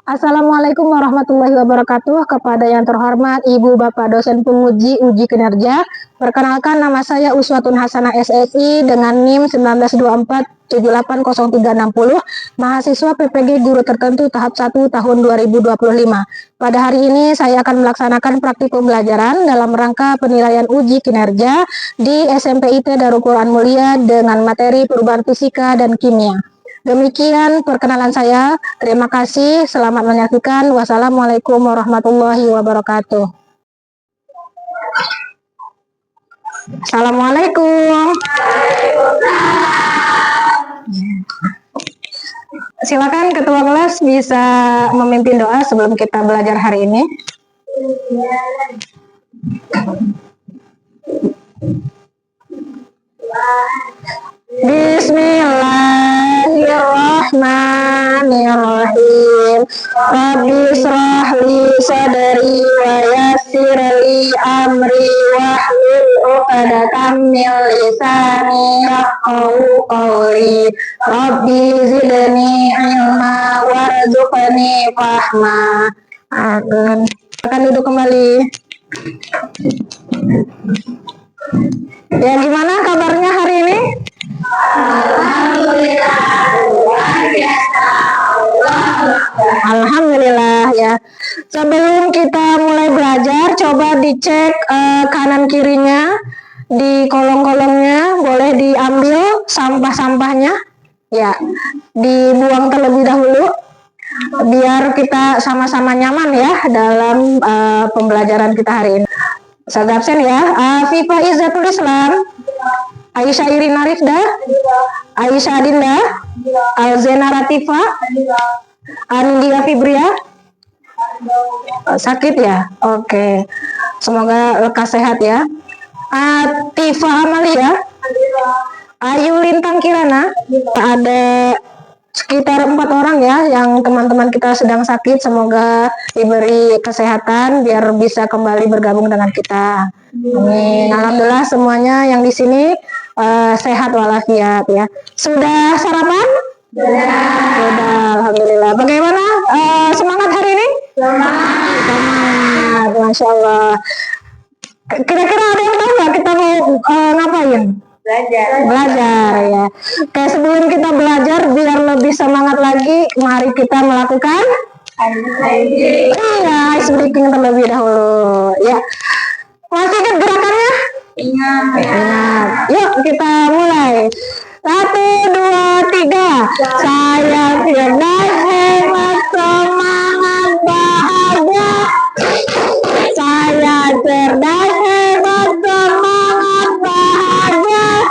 Assalamualaikum warahmatullahi wabarakatuh. Kepada yang terhormat Ibu Bapak dosen penguji uji kinerja, perkenalkan nama saya Uswatun Hasanah SSI dengan NIM 1924780360, mahasiswa PPG Guru Tertentu tahap 1 tahun 2025. Pada hari ini saya akan melaksanakan praktik pembelajaran dalam rangka penilaian uji kinerja di SMPIT Darul Quran Mulia dengan materi perubahan fisika dan kimia. Demikian perkenalan saya. Terima kasih. Selamat menyaksikan. Wassalamualaikum warahmatullahi wabarakatuh. Assalamualaikum. Silakan ketua kelas bisa memimpin doa sebelum kita belajar hari ini. Bismillahirrahmanirrahim. Rabbi shrah li sadri wa yassir li amri wahlul 'uqdatam min lisani yafqahu qawli. Rabbi zidni ilma warzuqni fahma. Akan duduk kembali. Ya, gimana kabarnya hari ini? Alhamdulillah ya. Sebelum kita mulai belajar, coba dicek kanan kirinya, di kolong-kolongnya boleh diambil sampah-sampahnya, ya, dibuang terlebih dahulu, biar kita sama-sama nyaman ya dalam pembelajaran kita hari ini. Saya absen ya. Afifah Izzatul Islam, Aisyah Irina Rifda, Aisyah Adinda, Alzena Ratifa, Anindya Fibria. Sakit ya? Oke. Semoga lekas sehat ya. Atifa Amalia, Ayu Lintang Kirana. Ada sekitar 4 orang ya yang teman-teman kita sedang sakit. Semoga diberi kesehatan biar bisa kembali bergabung dengan kita. Amin. Alhamdulillah semuanya yang di sini sehat walafiat ya. Sudah sarapan? Sudah. Alhamdulillah. Bagaimana semangat hari ini? Semangat. Masya Allah. Kira-kira ada yang tahu nggak kita mau ngapain? Belajar ya. Oke, sebelum kita belajar biar lebih semangat lagi, mari kita melakukan ice breaking terlebih dahulu ya. Masih ingat gerakannya? Ingat. Yuk kita mulai. 1, 2, 3. Saya cerdas, hebat, semangat, bahagia. Saya cerdas, hebat, semangat, bahagia.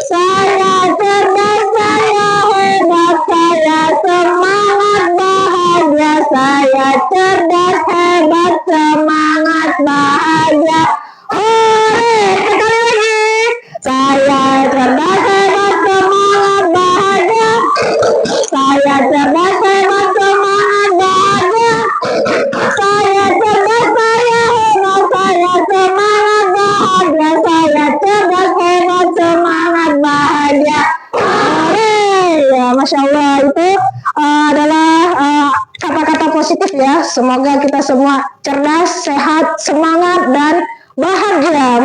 Saya cerdas, saya hebat, saya semangat, bahagia. Saya cerdas, hebat, semangat, bahagia. Sekali lagi. Saya cerdas, hebat, semangat, bahagia. Saya cerdas, hebat, semangat, bahagia. Saya cerdas, saya hebat, saya semangat, bahagia. Saya cerdas, hebat, semangat, bahagia. Ya, Masya Allah, itu adalah kata-kata positif ya. Semoga kita semua cerdas, sehat, semangat, dan bahagia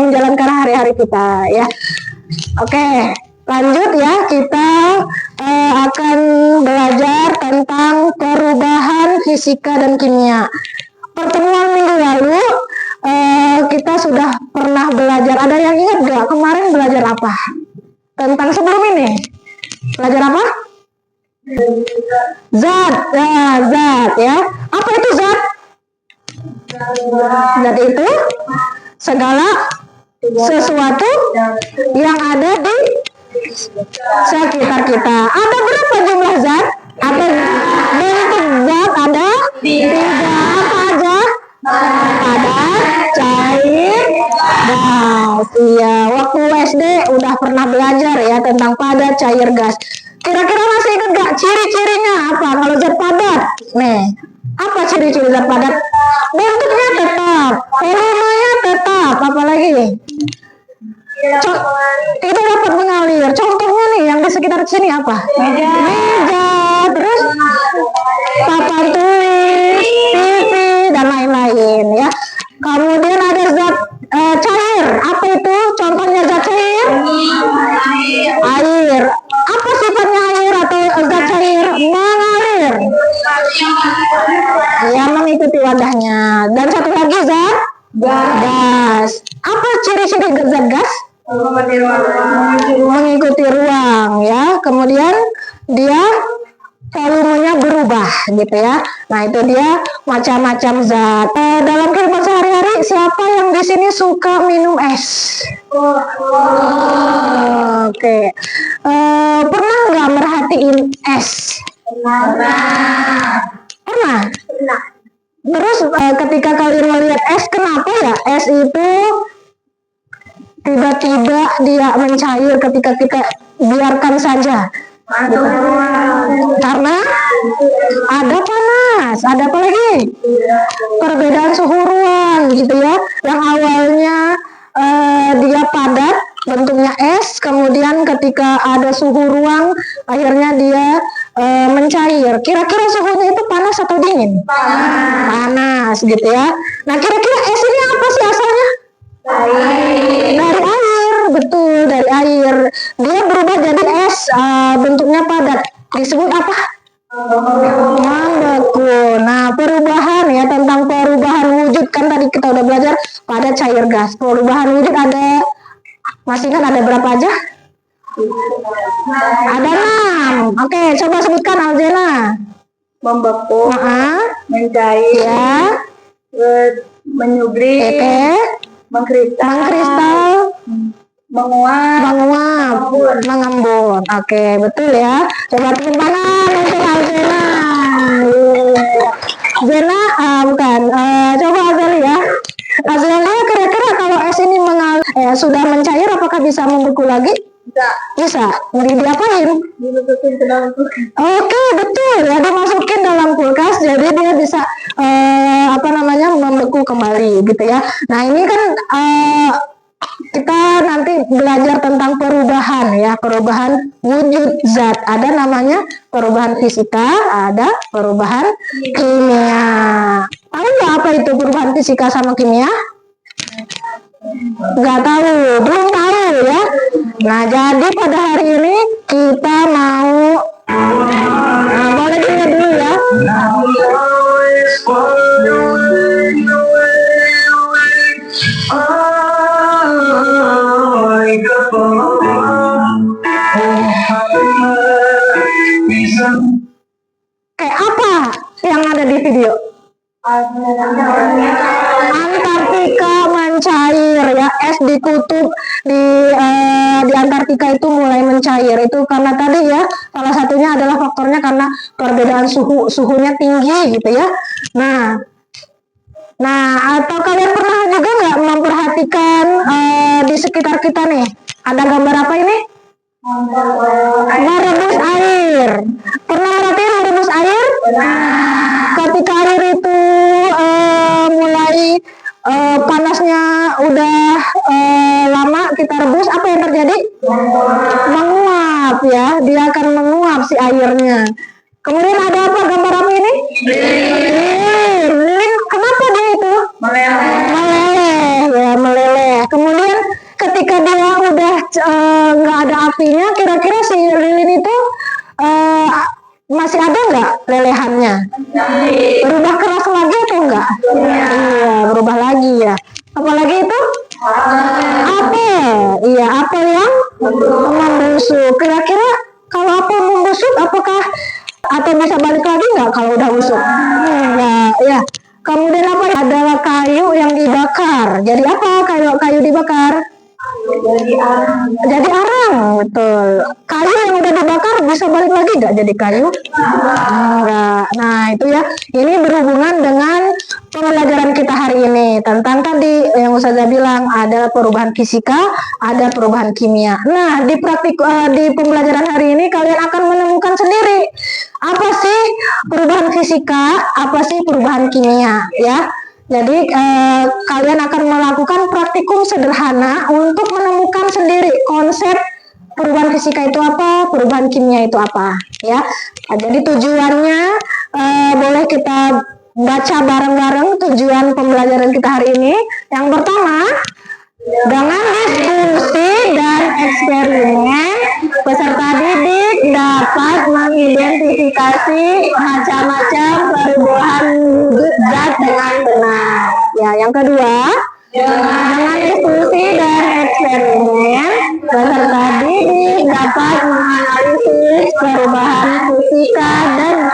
menjalankan hari-hari kita ya. Oke, lanjut ya. Kita akan belajar tentang perubahan fisika dan kimia. Pertemuan minggu lalu kita sudah pernah belajar. Ada yang ingat gak kemarin belajar apa? Tentang sebelum ini belajar apa? Zat. Nah, zat ya. Apa itu zat? Zat itu segala sesuatu yang ada di sekitar kita. Ada berapa jumlah zat? Ada bentuk zat ada 3. Apa aja? Padat, cair, gas. Iya, waktu SD udah pernah belajar ya tentang padat, cair, gas. Kira-kira masih ingat gak ciri-cirinya apa kalau zat padat? Nih, apa ciri-ciri zat padat? Bentuknya tetap, volumenya tetap, apalagi? Itu dapat mengalir. Contohnya nih yang di sekitar sini apa? Meja. Terus gas. Apa ciri-ciri zat gas? Mengikuti ruang ya. Kemudian dia volumenya berubah gitu ya. Nah itu dia macam-macam zat. Dalam kehidupan sehari-hari siapa yang di sini suka minum es? Oke. Pernah nggak merhatiin es? Pernah. Terus ketika kalian melihat es, kenapa ya es itu tiba-tiba dia mencair ketika kita biarkan saja? Gitu. Karena ada panas, ada apa lagi? Perbedaan suhu ruang gitu ya. Yang awalnya dia padat, bentuknya es, kemudian ketika ada suhu ruang, akhirnya dia mencair. Kira-kira suhunya itu panas atau dingin? Panas gitu ya. Nah kira-kira es ini apa sih asalnya? Dari air, betul, dari air. Dia berubah jadi es, bentuknya padat. Disebut apa? Membeku. Nah, perubahan ya, tentang perubahan wujud kan tadi kita udah belajar pada cair gas. Perubahan wujud ada, masih ingat ada berapa aja? Ada 6. Oke, coba sebutkan Aljena. Membeku, mencair, Ya. menyublim, mengkristal, menguap, mengembun. Oke, betul ya. Coba tepuk tangan untuk Aljena. Zena, bukan. Coba Azalia. Azalia, kira-kira kalau es ini sudah mencair, apakah bisa membeku lagi? Bisa. Diapain? dimasukin ke dalam kulkas. Oke, betul ya, dimasukin dalam kulkas, jadi dia bisa membeku kembali gitu ya. Nah ini kan kita nanti belajar tentang perubahan ya, perubahan wujud zat. Ada namanya perubahan fisika, ada perubahan kimia. Tahu nggak apa itu perubahan fisika sama kimia? Nggak tahu, belum tahu ya. Nah jadi pada hari ini kita mau boleh dengar dulu ya. Kayak apa yang ada di video? Antartika mencair ya, es di kutub di Antartika itu mulai mencair. Itu karena tadi ya, salah satunya adalah faktornya karena perbedaan suhunya tinggi gitu ya. Nah atau kalian pernah juga nggak memperhatikan di sekitar kita nih, ada gambar apa ini? Merebus air. Pernah merhatiin merebus air? Ketika air itu mulai panasnya udah lama kita rebus, apa yang terjadi? Menguap ya, dia akan menguap si airnya. Kemudian ada apa gambar apa ini? Lilin. Kenapa dia itu? Meleleh. Kemudian ketika dia udah nggak ada apinya, kira-kira si lilin itu masih ada nggak lelehannya? Berubah keras lagi atau enggak? Iya, berubah lagi ya. Apalagi itu? Apel. Iya, apel yang membusuk. Kira-kira kalau apel membusuk, apakah atau bisa balik lagi nggak kalau udah busuk? Enggak, ya. Kemudian apa? Adalah kayu yang dibakar. Jadi apa kayu dibakar? Jadi arang, betul. Kayu yang udah dibakar bisa balik lagi nggak jadi kayu? Enggak. Nah itu ya, ini berhubungan dengan pembelajaran kita hari ini tentang tadi yang Ustazah bilang ada perubahan fisika, ada perubahan kimia. Nah di di pembelajaran hari ini kalian akan menemukan sendiri apa sih perubahan fisika, apa sih perubahan kimia, ya. Jadi kalian akan melakukan praktikum sederhana untuk menemukan sendiri konsep perubahan fisika itu apa, perubahan kimia itu apa, ya. Nah, jadi tujuannya boleh kita baca bareng-bareng tujuan pembelajaran kita hari ini. Yang pertama, dengan diskusi dan eksperimen, peserta didik dapat mengidentifikasi macam-macam perubahan wujud zat dengan benar. Ya, yang kedua, Dengan diskusi dan eksperimen, peserta didik dapat menganalisis perubahan fisika dan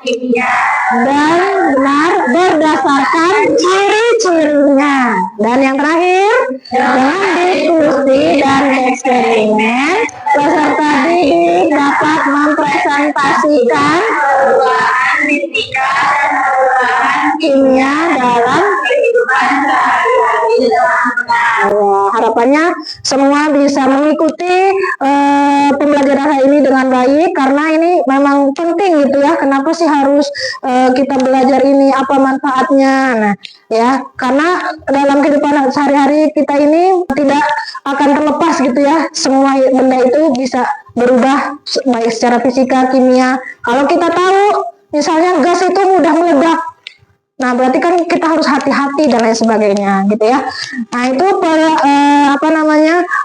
kimia dan benar berdasarkan ciri-cirinya. Dan yang terakhir, dengan diskusi dan eksperimen, peserta didik dapat mempresentasikan perubahan fisika dan perubahan kimia dalam kehidupan sehari-hari. Harapannya semua bisa mengikuti pembelajaran hari ini dengan baik, karena ini memang penting gitu ya. Kenapa sih harus kita belajar ini, apa manfaatnya? Nah ya, karena dalam kehidupan sehari-hari kita ini tidak akan terlepas gitu ya, semua benda itu bisa berubah baik secara fisika, kimia. Kalau kita tahu misalnya gas itu mudah meledak, nah berarti kan kita harus hati-hati dan lain sebagainya gitu ya. Nah itu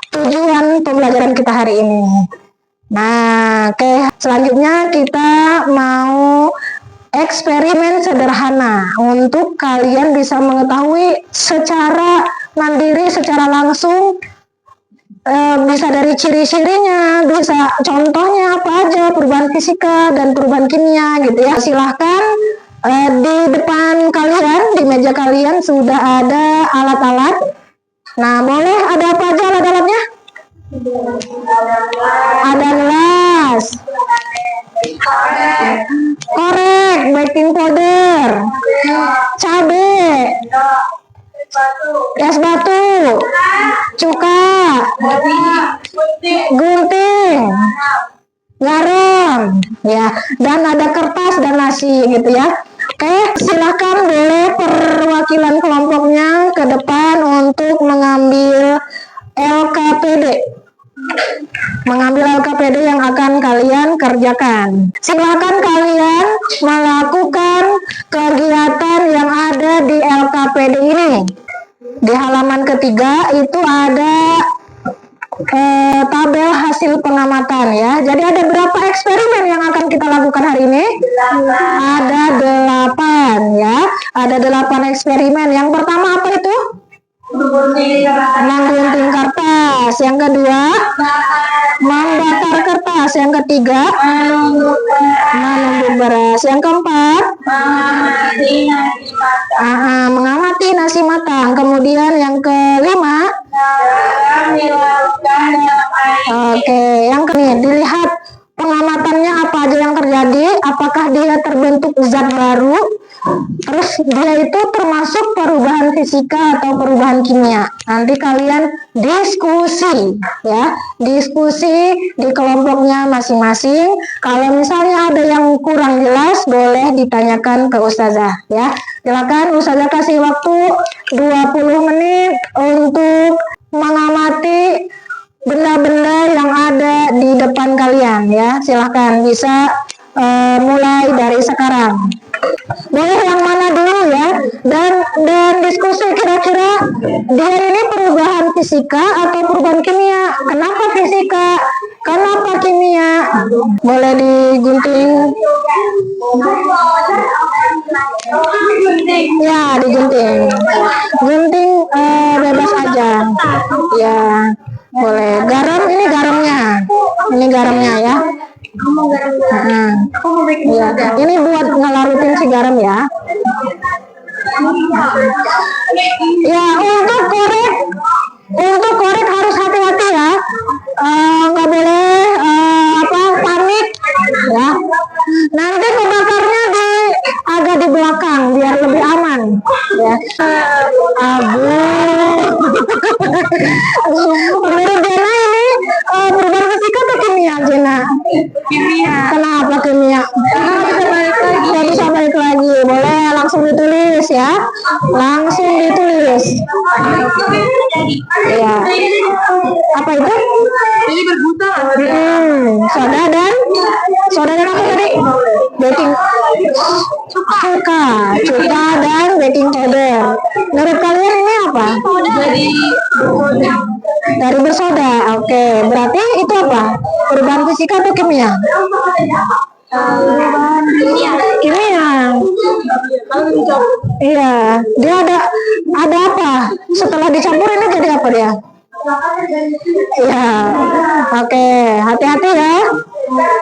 tujuan pembelajaran kita hari ini. Nah oke, selanjutnya kita mau eksperimen sederhana untuk kalian bisa mengetahui secara mandiri, secara langsung, bisa dari ciri-cirinya, bisa contohnya apa aja, perubahan fisika dan perubahan kimia gitu ya. Silahkan di depan kalian, di meja kalian sudah ada alat-alat. Nah boleh, ada apa aja alat-alatnya? Ada gelas, korek, baking powder, cabai, es batu, cuka, gunting, garam, ya, dan ada kertas dan nasi gitu ya. Oke, silakan boleh perwakilan kelompoknya ke depan untuk mengambil LKPD yang akan kalian kerjakan. Silakan kalian melakukan kegiatan yang ada di LKPD ini. Di halaman ketiga itu ada tabel hasil pengamatan ya. Jadi ada berapa eksperimen yang akan kita lakukan hari ini? Ada 8 ya. Ada 8 eksperimen. Yang pertama apa itu? Menggunting kertas. Yang kedua, membakar kertas. Yang ketiga, menumbuk beras. Yang keempat, mengamati nasi matang. Kemudian yang kelima, yang kedua, dilihat pengamatannya apa aja yang terjadi, apakah dia terbentuk zat baru, terus dia itu termasuk perubahan fisika atau perubahan kimia. Nanti kalian diskusi ya, diskusi di kelompoknya masing-masing. Kalau misalnya ada yang kurang jelas, boleh ditanyakan ke ustazah ya. Silakan ustazah kasih waktu 20 menit untuk mengamati benda-benda yang ada di depan kalian ya. Silahkan bisa mulai dari sekarang. Boleh yang mana dulu ya, dan diskusi kira-kira dia ini perubahan fisika atau perubahan kimia. Kenapa fisika? Kenapa kimia? Boleh digunting. Ya, digunting. Gunting bebas aja. Ya, boleh. Garam, ini garamnya. Ini garamnya ya. Ya, ini buat ngelarutin si garam ya. Ya, untuk korek harus hati-hati ya. Nggak boleh panik ya. Nanti membakarnya agak di belakang biar lebih aman ya. Menurut Jena ini perubahan fisika atau kimia, Jena? Kimia. Kenapa kimia? Nggak bisa balik lagi. Boleh langsung ditulis ya. Langsung ditulis. Ya. Apa itu? Ini berbuta. Soda dan apa tadi? Baking cuka dan baking powder. Menurut kalian ini apa? Dari bersoda. Oke, berarti itu apa? Perubahan fisika atau kimia? Kimia. Iya, dia ada apa? Setelah dicampur ini jadi apa dia? Iya, oke, hati-hati ya.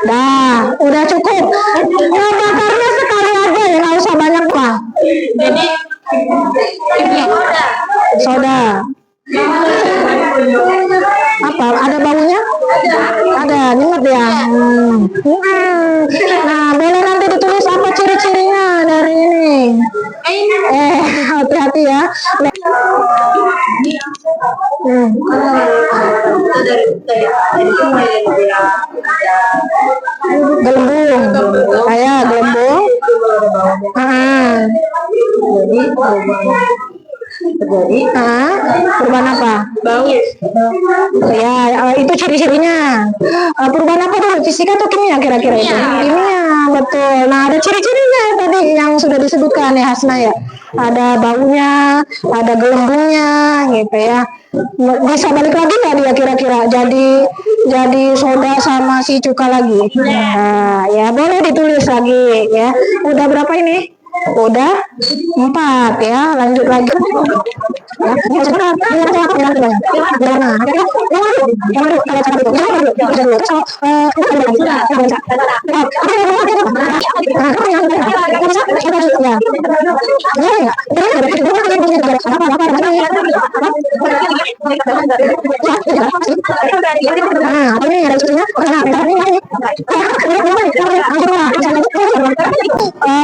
Dah, udah cukup. Nah, bakarnya sekali aja ya, nggak usah banyak pak. Jadi Soda. Apa? Ada baunya? Ada, nyengat ya. Nah, boleh nanti ditulis apa ciri-cirinya dari ini. Hati-hati ya. Gelembung, kayak gelembung. Perubahan apa? bau. Ya, itu ciri-cirinya. Perubahan apa tuh? Fisika atau kimia kira-kira itu? Kimia, betul. Nah, ada ciri-cirinya tadi yang sudah disebutkan ya Hasna ya. Ada baunya, ada gelembungnya, gitu ya. Bisa balik lagi nggak dia kira-kira? Jadi soda sama si cuka lagi. Nah, ya boleh ditulis lagi ya. Udah berapa ini? Udah 4 ya, lanjut lagi.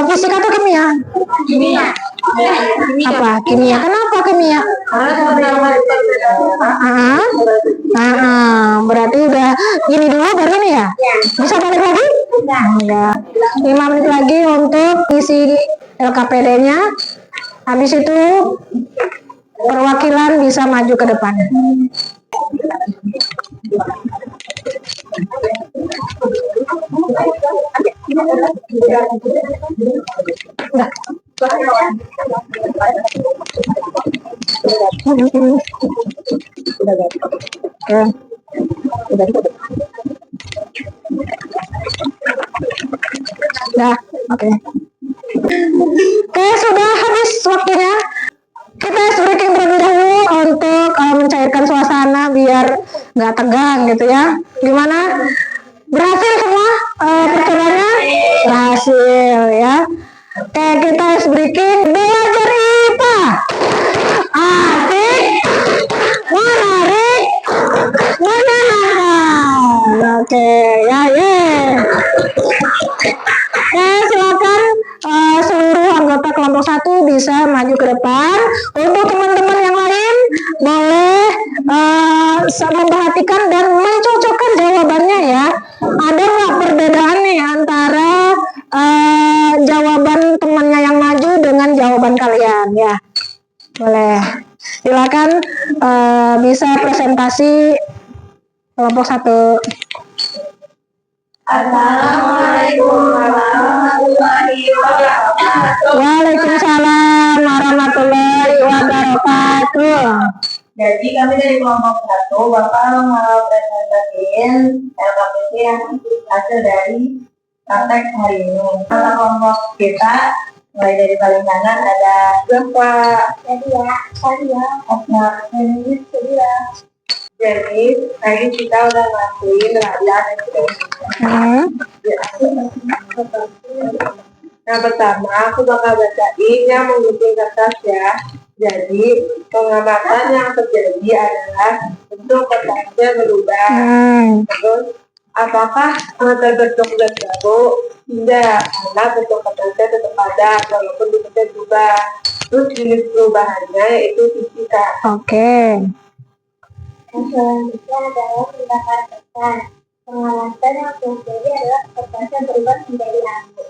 Fisika atau kimia? Kimia. Apa? Kimia. Kenapa kimia? Berarti udah ini dulu baru ini ya? Bisa balik lagi? Enggak. 5 menit lagi untuk isi LKPD-nya. Habis itu perwakilan bisa maju ke depan. Oke, sudah habis waktunya. Kita breaking terlebih dahulu untuk mencairkan suasana biar nggak tegang gitu ya. Gimana? Berhasil semua percobanya? Berhasil ya. Oke, kita ice breaking. Belajar IPA. Asik, menarik, menyenangkan. Oke, ya. Silakan seluruh anggota kelompok 1 bisa maju ke depan. Untuk teman-teman yang lain boleh memperhatikan dan mencocokkan jawabannya ya. Ada nggak perbedaan nih antara jawaban temannya yang maju dengan jawaban kalian ya? Boleh. Silakan bisa presentasi kelompok 1. Assalamualaikum warahmatullahi wabarakatuh. Waalaikumsalam warahmatullahi wabarakatuh. Jadi kami dari kelompok 1 bakal presentasiin LKPD yang hasil dari praktek hari ini. Untuk kelompok kita mulai dari paling kanan ada Bapak Sadia, Asma, ini Sadia. Jadi tadi kita udah ngelakuin rakyat Yang pertama aku bakal bacain yang menggunting kertas ya. Jadi pengamatan yang terjadi adalah bentuk kertasnya berubah. Terus apakah terbentuk zat baru? Tidak, karena bentuk kertasnya tetap ada walaupun bentuknya berubah. Terus jenis perubahannya yaitu fisika. Oke. Yang selanjutnya adalah pembakar kertas. Pengamatan yang terjadi adalah kertasnya berubah menjadi abu.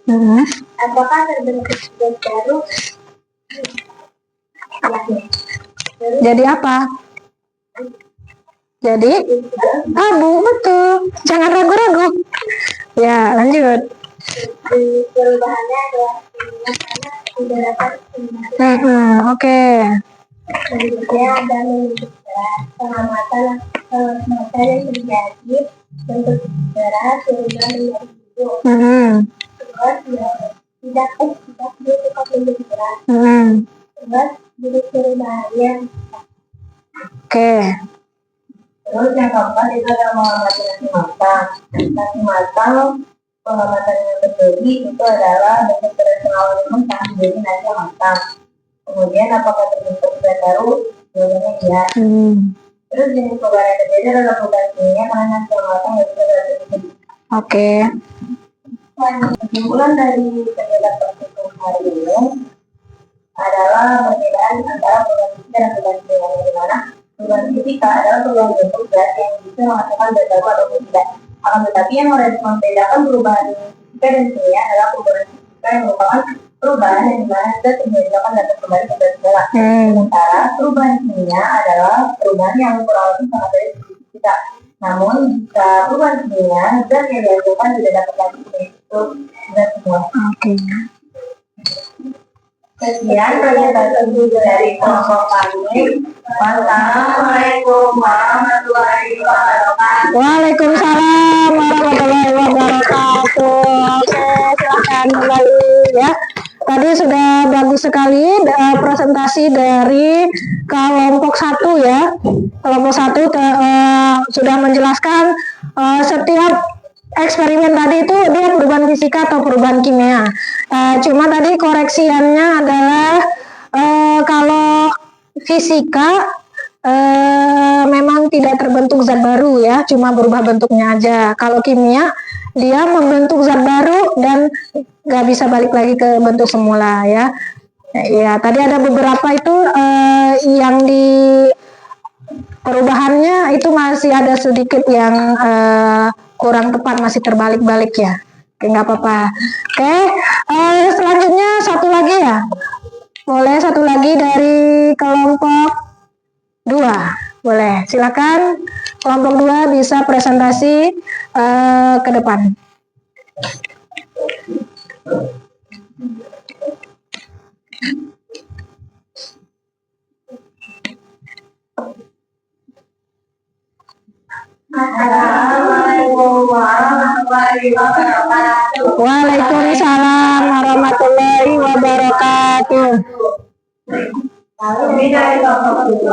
Apakah terbentuk zat baru? Jadi apa? Jadi abu, betul. Jangan ragu-ragu. Ya, lanjut. Perubahannya adalah panas udara panas. Oke. Selanjutnya ada pengamatan yang terjadi bentuk udara berubah menjadi biru. Terus tidak dia suka pembelajaran. Terus jadi perubahannya. Oke. Terus yang keempat itu adalah mengamati nasi matang. Nasi matang pengamatan yang terjadi itu adalah bentuk tradisional mentah menjadi nasi matang. Kemudian apakah terbentuk zat baru? Jawabannya iya. Terus jenis perubahan yang terjadi adalah perubahan kimia karena nasi matang yang bisa terjadi. Oke. Kesimpulan dari perbedaan praktikum hari ini adalah perbedaan antara perubahan fisika dan perubahan kimia, di mana perubahan fisika adalah perubahan bentuk zat yang bisa menghasilkan zat baru ataupun tidak. Akan tetapi yang membedakan perubahan fisika dan kimia adalah perubahan fisika yang merupakan perubahan yang dimana zat yang menyebabkan dapat kembali ke zat semula. Sementara perubahan kimia adalah perubahan yang kurang lebih sama dari fisika. Namun jika perubahan kimia zat yang dihasilkan tidak dapat lagi itu zat semula. Oke. Sekian presentasi dari kelompok kami. Wassalamualaikum warahmatullahi wabarakatuh. Waalaikumsalam warahmatullahi wabarakatuh. Oke, silakan kembali ya. Tadi sudah bagus sekali presentasi dari kelompok 1 ya. Kelompok 1 sudah menjelaskan setiap eksperimen tadi itu dia perubahan fisika atau perubahan kimia. Cuma tadi koreksiannya adalah kalau fisika memang tidak terbentuk zat baru ya, cuma berubah bentuknya aja. Kalau kimia dia membentuk zat baru dan nggak bisa balik lagi ke bentuk semula ya. Ya tadi ada beberapa itu yang di perubahannya itu masih ada sedikit yang kurang tepat, masih terbalik-balik ya. Oke, nggak apa-apa. Oke, selanjutnya satu lagi ya. Boleh satu lagi dari kelompok 2. Boleh, silakan kelompok 2 bisa presentasi ke depan. Assalamualaikum warahmatullahi wabarakatuh. Waalaikumsalam warahmatullahi wabarakatuh. Kami dari kelompok 2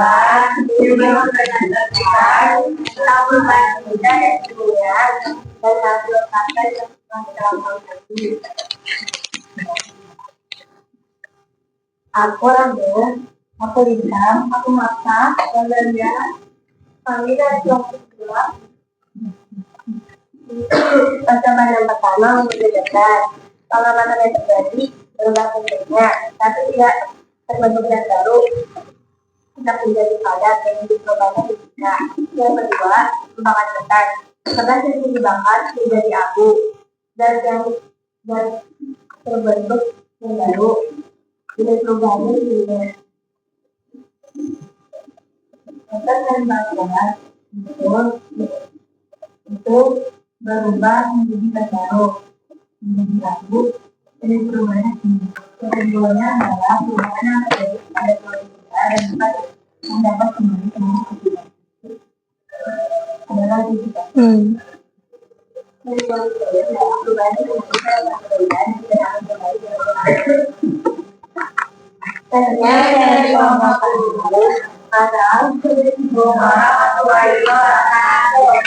juga mempresentasikan tentang perubahan fisika dan kimia dan hasil praktek yang telah kita lakukan tadi. Aku Ramil, aku Lintang, aku Maksa, dan Dania. Kami dari kelompok 2. Percobaan yang pertama membedakan pengamatan yang terjadi berubah bentuknya, tapi tidak terbentuk zat baru, tetap menjadi padat dan dicobakan fisika. Yang kedua, tembakan ketan. Kertas yang dibakar menjadi abu dan yang terbentuk yang baru. Jenis perubahannya juga. Kertas yang dibakar itu berubah menjadi zat baru, menjadi abu. Jenis perubahannya yang keduanya adalah perubahan yang terjadi pada keluarga dan dapat mendapat kembali ke fisika. Adalah fisika. Jadi perubahan yang kita lakukan tidak akan kembali ke fisika. Ternyata dari kelompok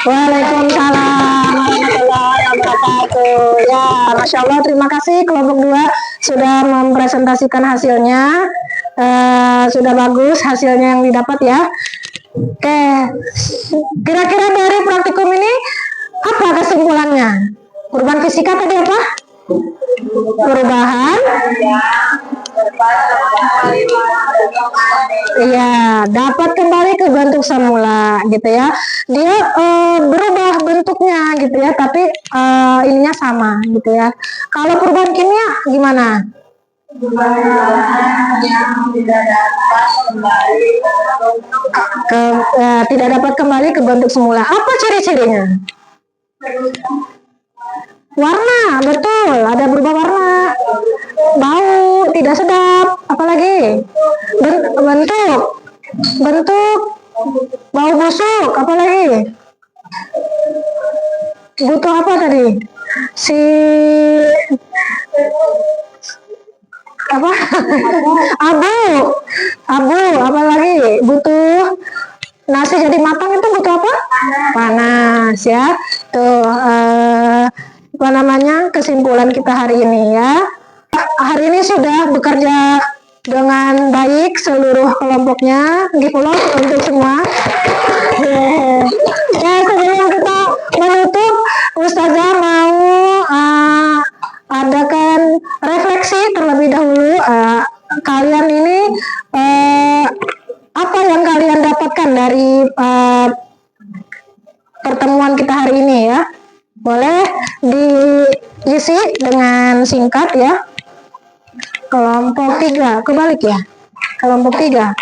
Waalaikumsalam warahmatullahi wabarakatuh. Ya, Masya Allah, terima kasih kelompok 2 sudah mempresentasikan hasilnya. Sudah bagus hasilnya yang didapat ya. Oke, kira-kira dari praktikum ini apa kesimpulannya? Perubahan fisika tadi apa? Perubahan iya, dapat kembali ke bentuk semula gitu ya. Dia berubah bentuknya gitu ya, tapi ininya sama gitu ya. Kalau perubahan kimia gimana? Tidak dapat kembali ke bentuk semula. Apa ciri-cirinya? Warna, betul, ada berubah warna. Bau, tidak sedap. Apalagi? Bentuk, bau busuk. Apalagi? Butuh apa tadi? apa? Abu, apalagi butuh nasi jadi matang itu butuh apa? Panas ya. Tuh apa namanya kesimpulan kita hari ini ya. Hari ini sudah bekerja dengan baik seluruh kelompoknya. Gipulok untuk semua. Ya, sebelum kita menutup, Ustazah mau adakan refleksi terlebih dahulu. Kalian ini apa yang kalian dapatkan dari pertemuan kita hari ini ya? Boleh diisi dengan singkat ya. Kelompok 3, kebalik ya. Kelompok 3.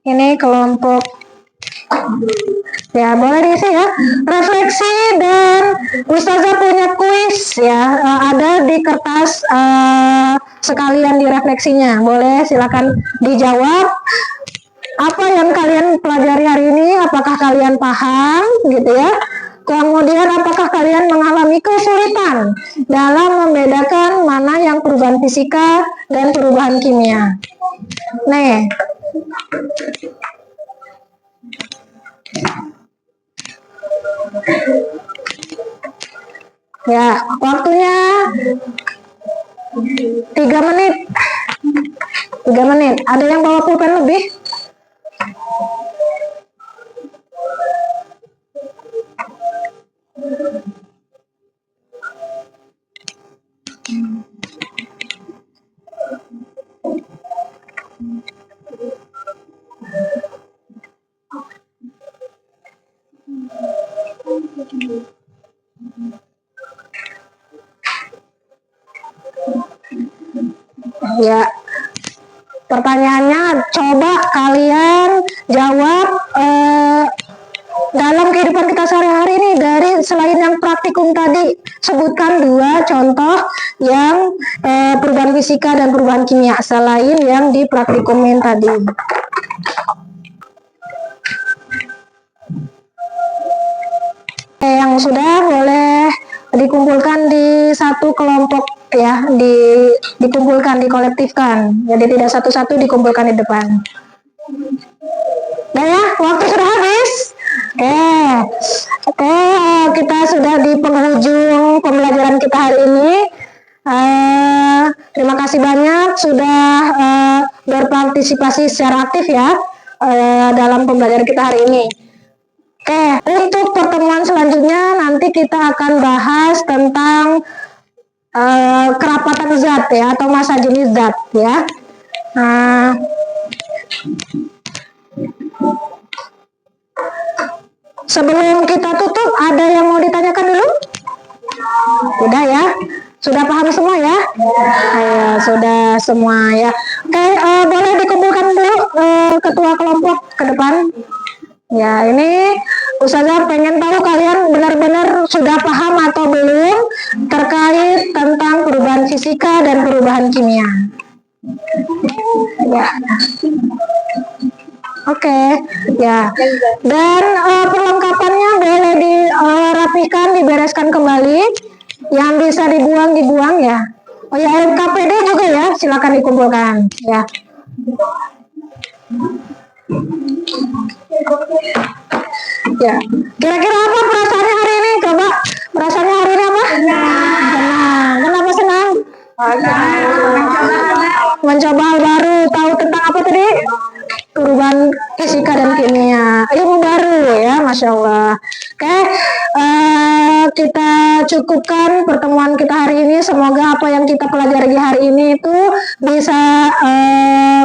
Ini kelompok ya, boleh diisi ya. Refleksi dan Ustazah punya kuis ya. Ada di kertas sekalian di refleksinya. Boleh silakan dijawab. Apa yang kalian pelajari hari ini? Apakah kalian paham gitu ya? Kemudian apakah kalian mengalami kesulitan dalam membedakan mana yang perubahan fisika dan perubahan kimia? Nih. Ya, waktunya 3 menit. 3 menit. Ada yang bawa pulpen lebih? Ya, pertanyaannya coba kalian jawab dalam kehidupan kita sehari-hari ini, dari selain yang praktikum tadi, sebutkan 2 contoh yang perubahan fisika dan perubahan kimia selain yang di praktikumin tadi. Yang sudah boleh dikumpulkan di satu kelompok ya, dikumpulkan, dikolektifkan. Jadi tidak satu-satu, dikumpulkan di depan. Nah ya, waktu sudah habis. Oke, kita sudah di penghujung pembelajaran kita hari ini. Terima kasih banyak sudah berpartisipasi secara aktif ya dalam pembelajaran kita hari ini. Oke, untuk pertemuan selanjutnya nanti kita akan bahas tentang kerapatan zat ya, atau massa jenis zat ya. Sebelum kita tutup, ada yang mau ditanyakan dulu? Udah ya? Sudah paham semua ya? Ya, sudah semua ya. Oke, boleh dikumpulkan dulu ketua kelompok ke depan. Ya, ini Ustazah pengen tahu kalian benar-benar sudah paham atau belum terkait tentang perubahan fisika dan perubahan kimia. Ya. Oke, ya. Dan perlengkapannya boleh dirapikan, dibereskan kembali. Yang bisa dibuang ya. Oh ya, LKPD juga ya, silakan dikumpulkan ya. Ya, kira-kira apa perasaannya hari ini? Coba perasaannya hari ini apa? Senang. Kenapa senang? Mencoba hal baru, tahu tentang apa tadi? Perubahan fisika dan kimia, ilmu baru ya, Masya Allah. Oke, kita cukupkan pertemuan kita hari ini. Semoga apa yang kita pelajari hari ini itu bisa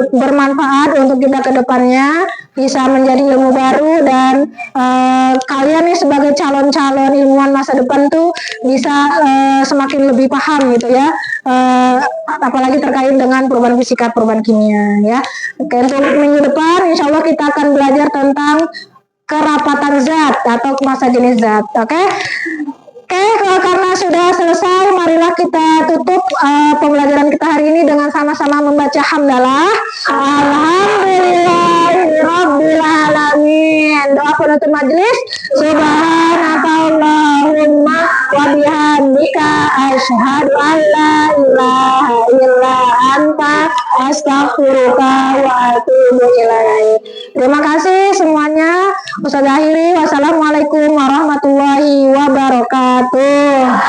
bermanfaat untuk kita ke depannya, bisa menjadi ilmu baru, dan kalian nih sebagai calon-calon ilmuwan masa depan tuh bisa semakin lebih paham gitu ya, apalagi terkait dengan perubahan fisika, perubahan kimia ya. Oke, untuk minggu depan insya Allah kita akan belajar tentang kerapatan zat atau massa jenis zat. Oke, karena sudah selesai, marilah kita tutup pembelajaran kita hari ini dengan sama-sama membaca hamdalah. Alhamdulillahirabbil alamin. Doa penutup majelis. Subhanakallahumma wa bihamdika asyhadu an la ilaha illa anta astaghfiruka wa atubu ilaik. Terima kasih semuanya. Ustazah akhiri, wassalamualaikum warahmatullahi wabarakatuh.